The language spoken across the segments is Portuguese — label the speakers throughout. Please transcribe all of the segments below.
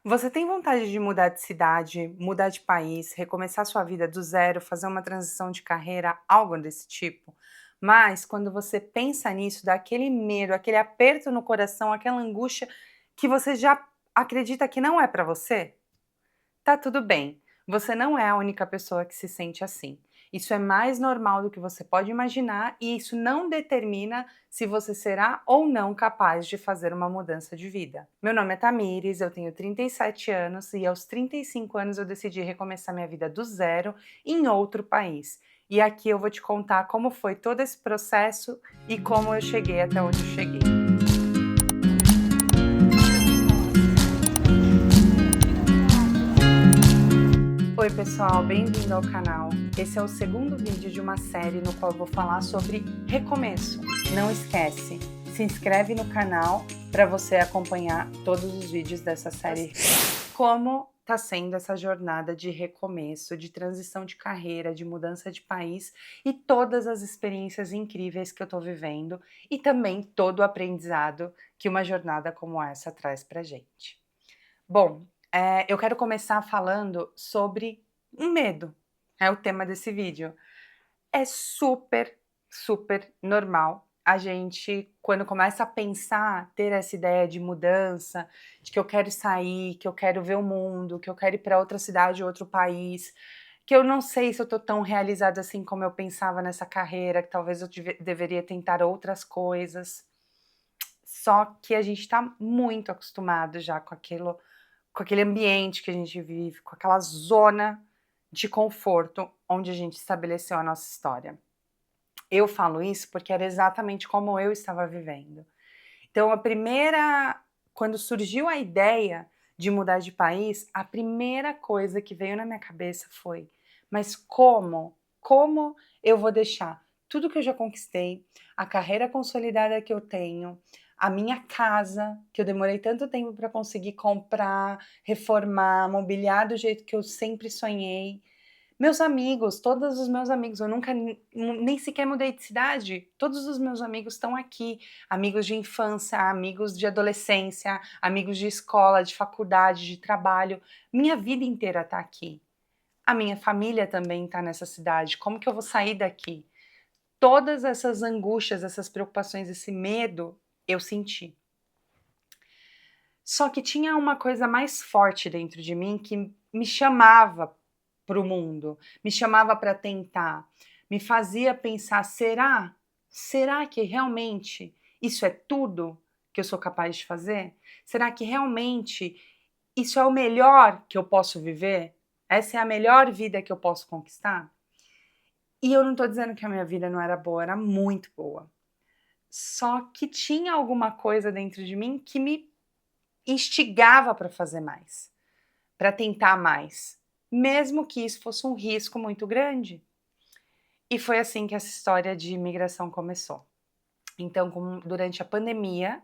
Speaker 1: Você tem vontade de mudar de cidade, mudar de país, recomeçar sua vida do zero, fazer uma transição de carreira, algo desse tipo? Mas quando você pensa nisso, dá aquele medo, aquele aperto no coração, aquela angústia que você já acredita que não é para você? Tá tudo bem, você não é a única pessoa que se sente assim. Isso é mais normal do que você pode imaginar e isso não determina se você será ou não capaz de fazer uma mudança de vida. Meu nome é Tamires, eu tenho 37 anos e aos 35 anos eu decidi recomeçar minha vida do zero em outro país. E aqui eu vou te contar como foi todo esse processo e como eu cheguei até onde eu cheguei. Oi pessoal, bem-vindo ao canal. Esse é o segundo vídeo de uma série no qual eu vou falar sobre recomeço. Não esquece, se inscreve no canal para você acompanhar todos os vídeos dessa série. Como está sendo essa jornada de recomeço, de transição de carreira, de mudança de país e todas as experiências incríveis que eu estou vivendo e também todo o aprendizado que uma jornada como essa traz para gente. Bom, eu quero começar falando sobre um medo, é o tema desse vídeo. É super, super normal a gente, quando começa a pensar, ter essa ideia de mudança, de que eu quero sair, que eu quero ver o mundo, que eu quero ir para outra cidade, outro país, que eu não sei se eu estou tão realizada assim como eu pensava nessa carreira, que talvez eu deveria tentar outras coisas. Só que a gente está muito acostumado já com aquele ambiente que a gente vive, com aquela zona de conforto onde a gente estabeleceu a nossa história. Eu falo isso porque era exatamente como eu estava vivendo. Então, quando surgiu a ideia de mudar de país, a primeira coisa que veio na minha cabeça foi: mas como? Como eu vou deixar tudo que eu já conquistei, a carreira consolidada que eu tenho, a minha casa, que eu demorei tanto tempo para conseguir comprar, reformar, mobiliar do jeito que eu sempre sonhei, meus amigos, todos os meus amigos, eu nunca nem sequer mudei de cidade, todos os meus amigos estão aqui, amigos de infância, amigos de adolescência, amigos de escola, de faculdade, de trabalho, minha vida inteira está aqui. A minha família também está nessa cidade, como que eu vou sair daqui? Todas essas angústias, essas preocupações, esse medo, eu senti. Só que tinha uma coisa mais forte dentro de mim que me chamava para o mundo, me chamava para tentar, me fazia pensar: será? Será que realmente isso é tudo que eu sou capaz de fazer? Será que realmente isso é o melhor que eu posso viver? Essa é a melhor vida que eu posso conquistar? E eu não estou dizendo que a minha vida não era boa, era muito boa. Só que tinha alguma coisa dentro de mim que me instigava para fazer mais, para tentar mais, mesmo que isso fosse um risco muito grande. E foi assim que essa história de imigração começou. Então, durante a pandemia,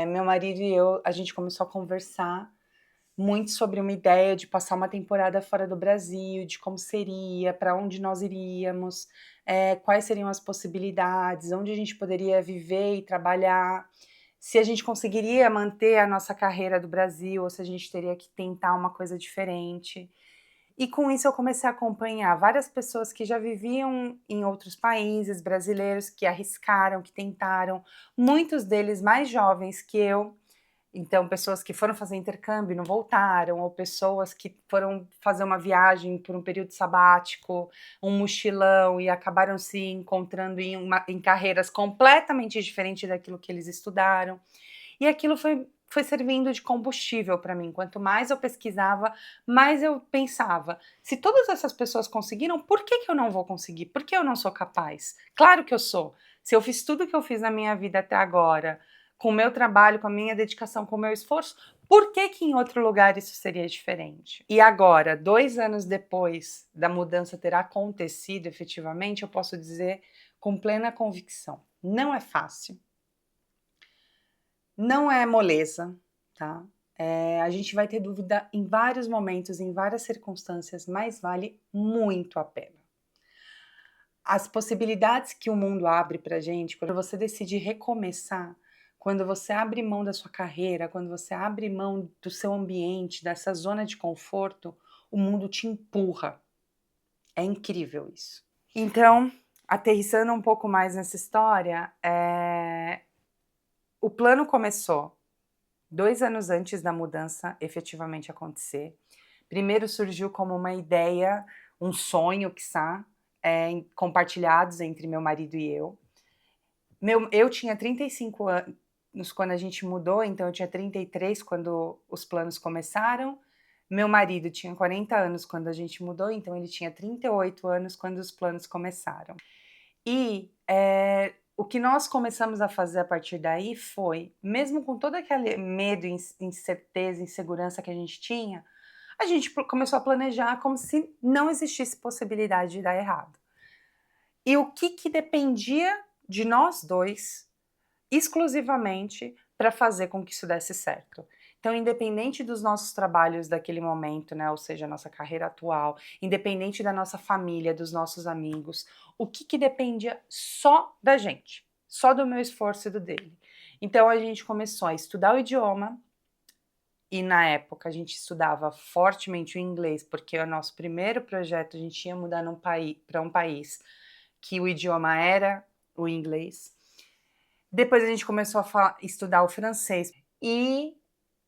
Speaker 1: meu marido e eu, a gente começou a conversar muito sobre uma ideia de passar uma temporada fora do Brasil, de como seria, para onde nós iríamos, quais seriam as possibilidades, onde a gente poderia viver e trabalhar, se a gente conseguiria manter a nossa carreira do Brasil ou se a gente teria que tentar uma coisa diferente. E com isso eu comecei a acompanhar várias pessoas que já viviam em outros países, brasileiros que arriscaram, que tentaram, muitos deles mais jovens que eu, então pessoas que foram fazer intercâmbio e não voltaram, ou pessoas que foram fazer uma viagem por um período sabático, um mochilão e acabaram se encontrando em carreiras completamente diferentes daquilo que eles estudaram. E aquilo foi servindo de combustível para mim. Quanto mais eu pesquisava, mais eu pensava: se todas essas pessoas conseguiram, por que que eu não vou conseguir? Por que eu não sou capaz? Claro que eu sou. Se eu fiz tudo que eu fiz na minha vida até agora, com o meu trabalho, com a minha dedicação, com o meu esforço, por que que em outro lugar isso seria diferente? E agora, 2 anos depois da mudança ter acontecido efetivamente, eu posso dizer com plena convicção: não é fácil. Não é moleza, tá? A gente vai ter dúvida em vários momentos, em várias circunstâncias, mas vale muito a pena. As possibilidades que o mundo abre pra gente, quando você decide recomeçar, quando você abre mão da sua carreira, quando você abre mão do seu ambiente, dessa zona de conforto, o mundo te empurra. É incrível isso. Então, aterrissando um pouco mais nessa história, o plano começou 2 anos antes da mudança efetivamente acontecer. Primeiro surgiu como uma ideia, um sonho, quiçá, compartilhados entre meu marido e eu. Eu tinha 35 anos quando a gente mudou, então eu tinha 33 quando os planos começaram. Meu marido tinha 40 anos quando a gente mudou, então ele tinha 38 anos quando os planos começaram. E o que nós começamos a fazer a partir daí foi, mesmo com todo aquele medo, incerteza, insegurança que a gente tinha, a gente começou a planejar como se não existisse possibilidade de dar errado. E o que dependia de nós dois, exclusivamente, para fazer com que isso desse certo. Então, independente dos nossos trabalhos daquele momento, né, ou seja, a nossa carreira atual, independente da nossa família, dos nossos amigos, o que dependia só da gente, só do meu esforço e do dele. Então, a gente começou a estudar o idioma, e na época a gente estudava fortemente o inglês, porque o nosso primeiro projeto a gente ia mudar para um país que o idioma era o inglês. Depois a gente começou a estudar o francês e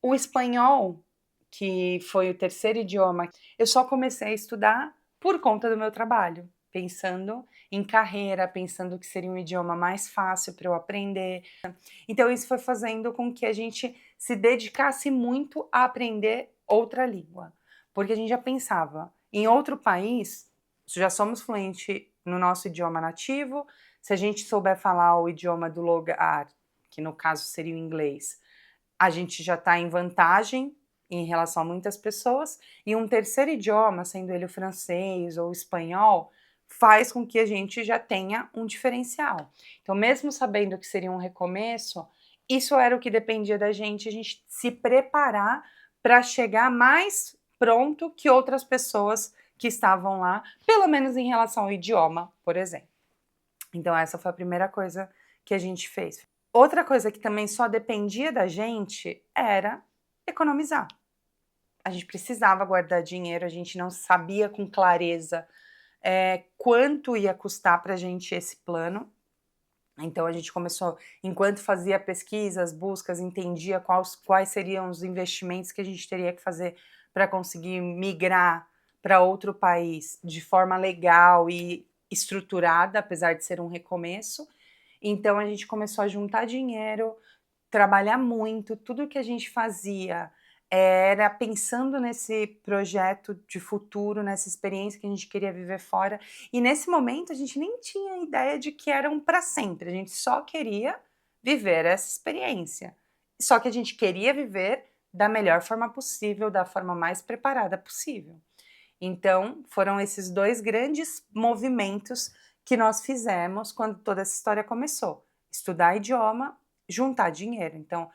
Speaker 1: o espanhol, que foi o terceiro idioma. Eu só comecei a estudar por conta do meu trabalho, pensando em carreira, pensando que seria um idioma mais fácil para eu aprender. Então isso foi fazendo com que a gente se dedicasse muito a aprender outra língua, porque a gente já pensava em outro país, já somos fluentes no nosso idioma nativo, se a gente souber falar o idioma do lugar, que no caso seria o inglês, a gente já está em vantagem em relação a muitas pessoas, e um terceiro idioma, sendo ele o francês ou o espanhol, faz com que a gente já tenha um diferencial. Então, mesmo sabendo que seria um recomeço, isso era o que dependia da gente, a gente se preparar para chegar mais pronto que outras pessoas que estavam lá, pelo menos em relação ao idioma, por exemplo. Então, essa foi a primeira coisa que a gente fez. Outra coisa que também só dependia da gente era economizar. A gente precisava guardar dinheiro, a gente não sabia com clareza quanto ia custar para a gente esse plano. Então a gente começou, enquanto fazia pesquisas, buscas, entendia quais seriam os investimentos que a gente teria que fazer para conseguir migrar para outro país de forma legal e estruturada, apesar de ser um recomeço. Então a gente começou a juntar dinheiro, trabalhar muito, tudo que a gente fazia era pensando nesse projeto de futuro, nessa experiência que a gente queria viver fora. E nesse momento a gente nem tinha ideia de que era um para sempre, a gente só queria viver essa experiência. Só que a gente queria viver da melhor forma possível, da forma mais preparada possível. Então, foram esses 2 grandes movimentos que nós fizemos quando toda essa história começou. Estudar idioma, juntar dinheiro. Então,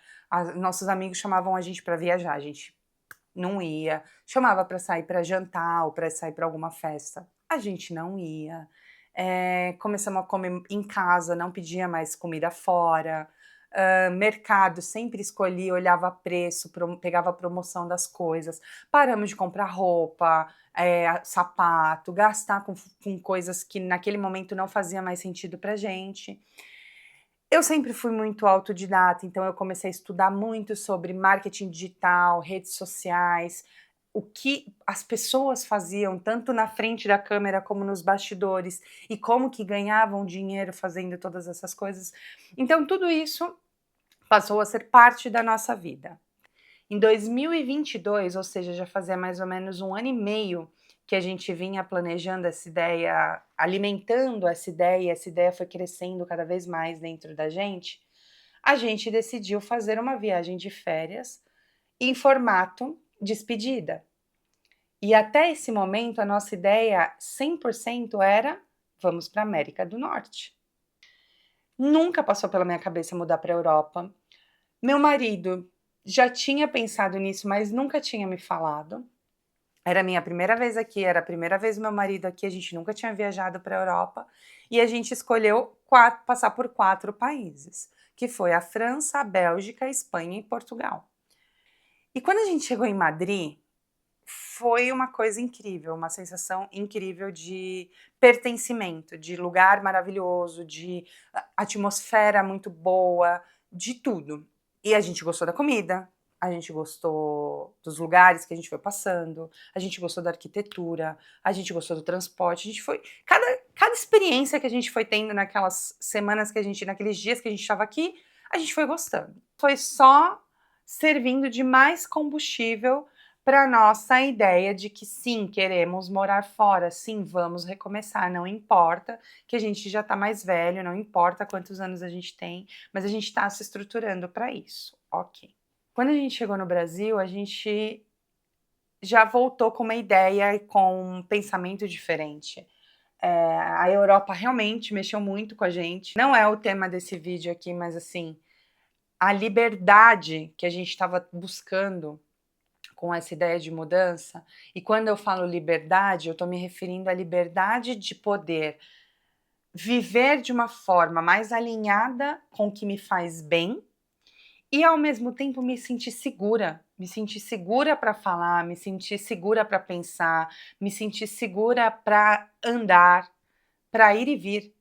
Speaker 1: nossos amigos chamavam a gente para viajar, a gente não ia. Chamava para sair para jantar ou para sair para alguma festa, a gente não ia. Começamos a comer em casa, não pedia mais comida fora. Mercado, sempre escolhia, olhava preço, pegava a promoção das coisas. Paramos de comprar roupa, sapato, gastar com coisas que naquele momento não fazia mais sentido pra gente. Eu sempre fui muito autodidata, então eu comecei a estudar muito sobre marketing digital, redes sociais, o que as pessoas faziam, tanto na frente da câmera como nos bastidores, e como que ganhavam dinheiro fazendo todas essas coisas. Então tudo isso passou a ser parte da nossa vida. Em 2022, ou seja, já fazia mais ou menos 1 ano e meio que a gente vinha planejando essa ideia, alimentando essa ideia foi crescendo cada vez mais dentro da gente, a gente decidiu fazer uma viagem de férias em formato despedida. E até esse momento a nossa ideia 100% era: vamos para a América do Norte. Nunca passou pela minha cabeça mudar para a Europa. Meu marido já tinha pensado nisso, mas nunca tinha me falado. Era a minha primeira vez aqui, era a primeira vez do meu marido aqui, a gente nunca tinha viajado para a Europa, e a gente escolheu passar por 4 países, que foi a França, a Bélgica, a Espanha e Portugal. E quando a gente chegou em Madrid, foi uma coisa incrível, uma sensação incrível de pertencimento, de lugar maravilhoso, de atmosfera muito boa, de tudo. E a gente gostou da comida, a gente gostou dos lugares que a gente foi passando, a gente gostou da arquitetura, a gente gostou do transporte, a gente foi. Cada experiência que a gente foi tendo naquelas semanas que a gente, naqueles dias que a gente estava aqui, a gente foi gostando. Foi só servindo de mais combustível para nossa ideia de que sim, queremos morar fora, sim, vamos recomeçar, não importa que a gente já está mais velho, não importa quantos anos a gente tem, mas a gente está se estruturando para isso, ok. Quando a gente chegou no Brasil, a gente já voltou com uma ideia e com um pensamento diferente. A Europa realmente mexeu muito com a gente. Não é o tema desse vídeo aqui, mas assim, a liberdade que a gente estava buscando com essa ideia de mudança, e quando eu falo liberdade, eu estou me referindo à liberdade de poder viver de uma forma mais alinhada com o que me faz bem e ao mesmo tempo me sentir segura para falar, me sentir segura para pensar, me sentir segura para andar, para ir e vir.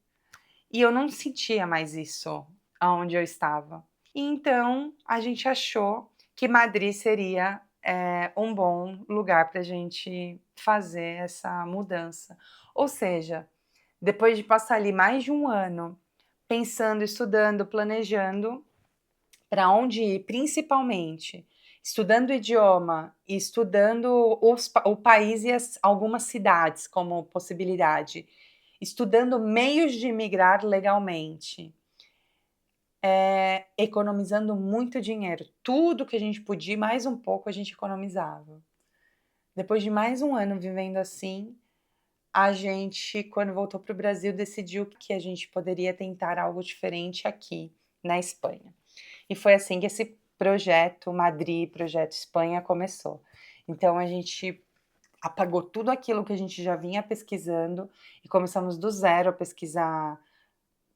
Speaker 1: E eu não sentia mais isso aonde eu estava. E então a gente achou que Madrid seria um bom lugar para a gente fazer essa mudança. Ou seja, depois de passar ali mais de um ano pensando, estudando, planejando para onde ir, principalmente estudando o idioma e estudando o país e algumas cidades como possibilidade, estudando meios de migrar legalmente, economizando muito dinheiro. Tudo que a gente podia, mais um pouco a gente economizava. Depois de mais um ano vivendo assim, a gente, quando voltou para o Brasil, decidiu que a gente poderia tentar algo diferente aqui na Espanha. E foi assim que esse projeto Madrid, projeto Espanha começou. Então a gente apagou tudo aquilo que a gente já vinha pesquisando e começamos do zero a pesquisar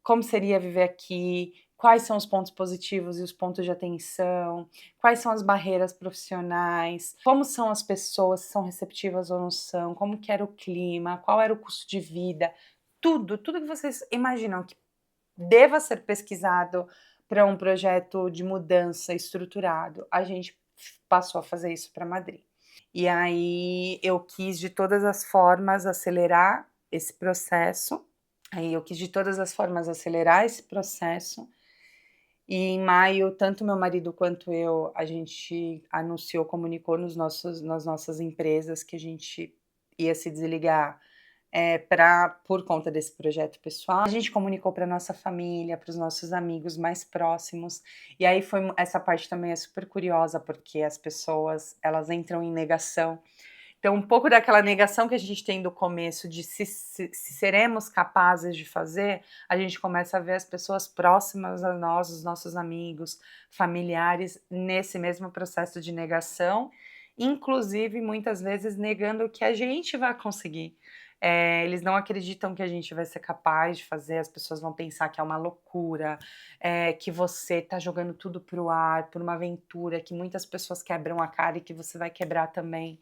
Speaker 1: como seria viver aqui, quais são os pontos positivos e os pontos de atenção, quais são as barreiras profissionais, como são as pessoas, se são receptivas ou não são, como que era o clima, qual era o custo de vida, tudo que vocês imaginam que deva ser pesquisado para um projeto de mudança estruturado, a gente passou a fazer isso para Madrid. E aí eu quis de todas as formas acelerar esse processo. Aí eu quis de todas as formas acelerar esse processo. E em maio, tanto meu marido quanto eu, a gente anunciou, comunicou nas nossas empresas que a gente ia se desligar por conta desse projeto pessoal. A gente comunicou para nossa família, para os nossos amigos mais próximos. E aí essa parte também é super curiosa, porque as pessoas, elas entram em negação. Então, um pouco daquela negação que a gente tem do começo de se seremos capazes de fazer, a gente começa a ver as pessoas próximas a nós, os nossos amigos, familiares, nesse mesmo processo de negação, inclusive muitas vezes negando que a gente vai conseguir. Eles não acreditam que a gente vai ser capaz de fazer, as pessoas vão pensar que é uma loucura, que você está jogando tudo para o ar, por uma aventura, que muitas pessoas quebram a cara e que você vai quebrar também.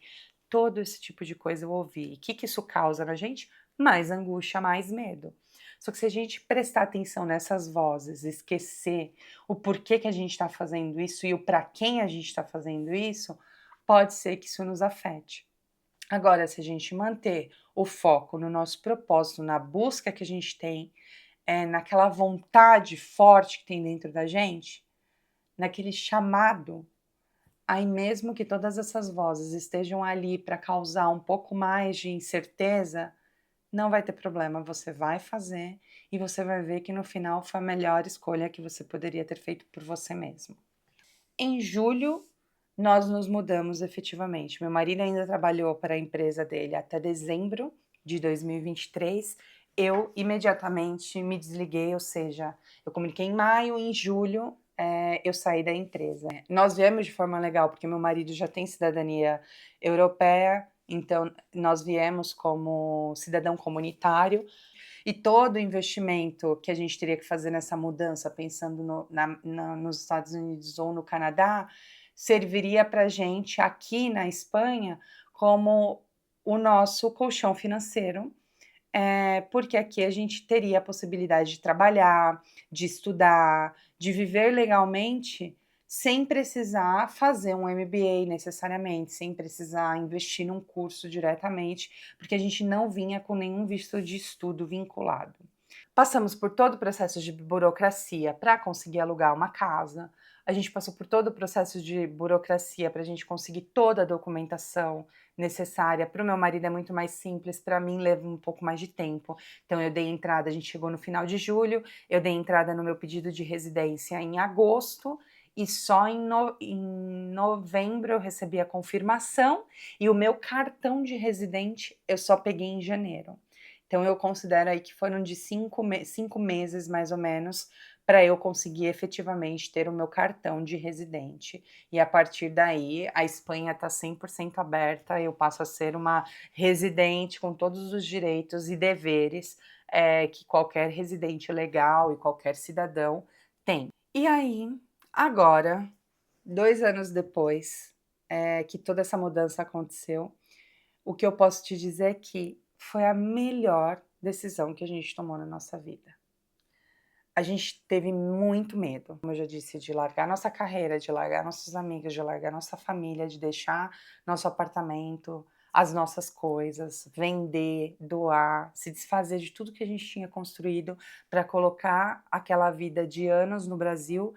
Speaker 1: Todo esse tipo de coisa eu ouvi. E o que isso causa na gente? Mais angústia, mais medo. Só que se a gente prestar atenção nessas vozes, esquecer o porquê que a gente está fazendo isso e o para quem a gente está fazendo isso, pode ser que isso nos afete. Agora, se a gente manter o foco no nosso propósito, na busca que a gente tem, naquela vontade forte que tem dentro da gente, naquele chamado, aí mesmo que todas essas vozes estejam ali para causar um pouco mais de incerteza, não vai ter problema, você vai fazer e você vai ver que no final foi a melhor escolha que você poderia ter feito por você mesmo. Em julho, nós nos mudamos efetivamente. Meu marido ainda trabalhou para a empresa dele até dezembro de 2023. Eu imediatamente me desliguei, ou seja, eu comuniquei em maio, em julho eu saí da empresa. Nós viemos de forma legal, porque meu marido já tem cidadania europeia, então nós viemos como cidadão comunitário. E todo o investimento que a gente teria que fazer nessa mudança, pensando nos Estados Unidos ou no Canadá, serviria para a gente aqui na Espanha como o nosso colchão financeiro, porque aqui a gente teria a possibilidade de trabalhar, de estudar, de viver legalmente, sem precisar fazer um MBA necessariamente, sem precisar investir num curso diretamente, porque a gente não vinha com nenhum visto de estudo vinculado. Passamos por todo o processo de burocracia para conseguir alugar uma casa, a gente passou por todo o processo de burocracia para a gente conseguir toda a documentação necessária. Para o meu marido é muito mais simples, para mim leva um pouco mais de tempo. Então eu dei entrada, a gente chegou no final de julho, eu dei entrada no meu pedido de residência em agosto, e só em novembro eu recebi a confirmação, e o meu cartão de residente eu só peguei em janeiro. Então eu considero aí que foram de 5 meses, mais ou menos, para eu conseguir efetivamente ter o meu cartão de residente. E a partir daí, a Espanha está 100% aberta, eu passo a ser uma residente com todos os direitos e deveres, que qualquer residente legal e qualquer cidadão tem. E aí, agora, 2 anos depois, que toda essa mudança aconteceu, o que eu posso te dizer é que foi a melhor decisão que a gente tomou na nossa vida. A gente teve muito medo, como eu já disse, de largar nossa carreira, de largar nossos amigos, de largar nossa família, de deixar nosso apartamento, as nossas coisas, vender, doar, se desfazer de tudo que a gente tinha construído para colocar aquela vida de anos no Brasil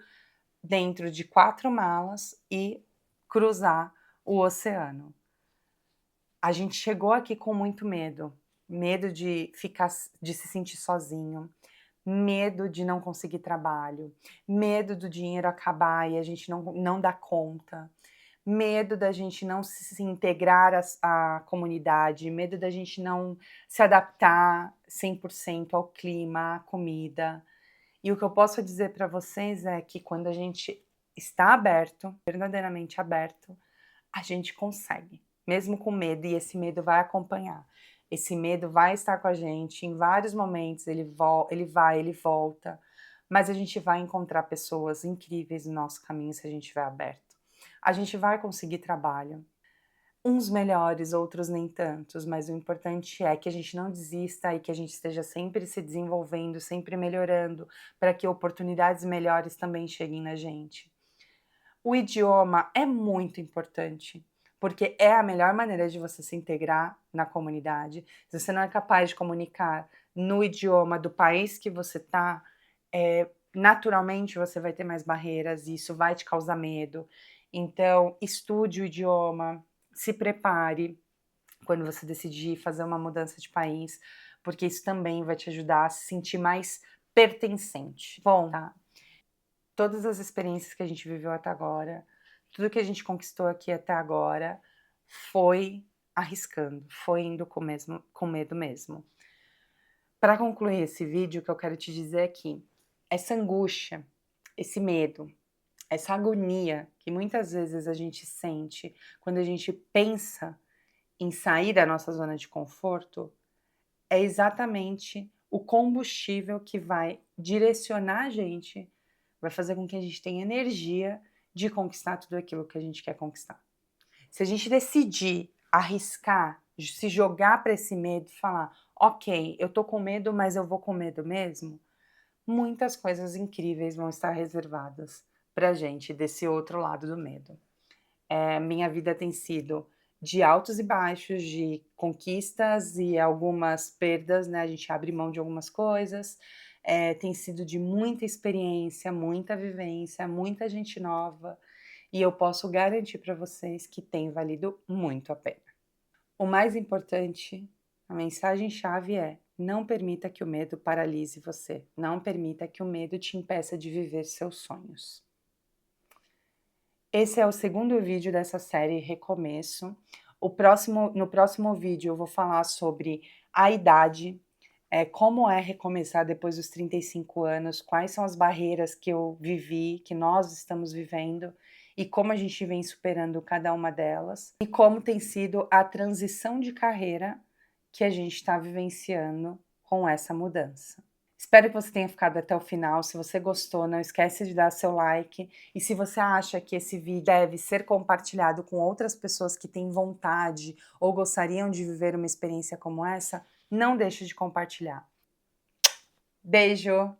Speaker 1: dentro de 4 malas e cruzar o oceano. A gente chegou aqui com muito medo, medo de se sentir sozinho, medo de não conseguir trabalho, medo do dinheiro acabar e a gente não dar conta, medo da gente não se integrar à comunidade, medo da gente não se adaptar 100% ao clima, à comida. E o que eu posso dizer para vocês é que quando a gente está aberto, verdadeiramente aberto, a gente consegue, mesmo com medo, e esse medo vai acompanhar. Esse medo vai estar com a gente em vários momentos, ele vai, ele volta, mas a gente vai encontrar pessoas incríveis no nosso caminho se a gente estiver aberto. A gente vai conseguir trabalho, uns melhores, outros nem tantos, mas o importante é que a gente não desista e que a gente esteja sempre se desenvolvendo, sempre melhorando, para que oportunidades melhores também cheguem na gente. O idioma é muito importante, porque é a melhor maneira de você se integrar na comunidade. Se você não é capaz de comunicar no idioma do país que você está, naturalmente você vai ter mais barreiras e isso vai te causar medo. Então, estude o idioma, se prepare quando você decidir fazer uma mudança de país, porque isso também vai te ajudar a se sentir mais pertencente. Bom, tá? Todas as experiências que a gente viveu até agora, tudo que a gente conquistou aqui até agora, foi arriscando, foi indo com medo mesmo. Para concluir esse vídeo, o que eu quero te dizer é que essa angústia, esse medo, essa agonia que muitas vezes a gente sente quando a gente pensa em sair da nossa zona de conforto, é exatamente o combustível que vai direcionar a gente, vai fazer com que a gente tenha energia de conquistar tudo aquilo que a gente quer conquistar. Se a gente decidir arriscar, se jogar para esse medo e falar: ok, eu tô com medo, mas eu vou com medo mesmo, muitas coisas incríveis vão estar reservadas pra gente desse outro lado do medo. Minha vida tem sido de altos e baixos, de conquistas e algumas perdas, né, a gente abre mão de algumas coisas, tem sido de muita experiência, muita vivência, muita gente nova, e eu posso garantir para vocês que tem valido muito a pena. O mais importante, a mensagem-chave é: não permita que o medo paralise você, não permita que o medo te impeça de viver seus sonhos. Esse é o segundo vídeo dessa série Recomeço. No próximo vídeo eu vou falar sobre a idade, como é recomeçar depois dos 35 anos, quais são as barreiras que eu vivi, que nós estamos vivendo, e como a gente vem superando cada uma delas, e como tem sido a transição de carreira que a gente está vivenciando com essa mudança. Espero que você tenha ficado até o final. Se você gostou, não esquece de dar seu like. E se você acha que esse vídeo deve ser compartilhado com outras pessoas que têm vontade ou gostariam de viver uma experiência como essa, não deixe de compartilhar. Beijo!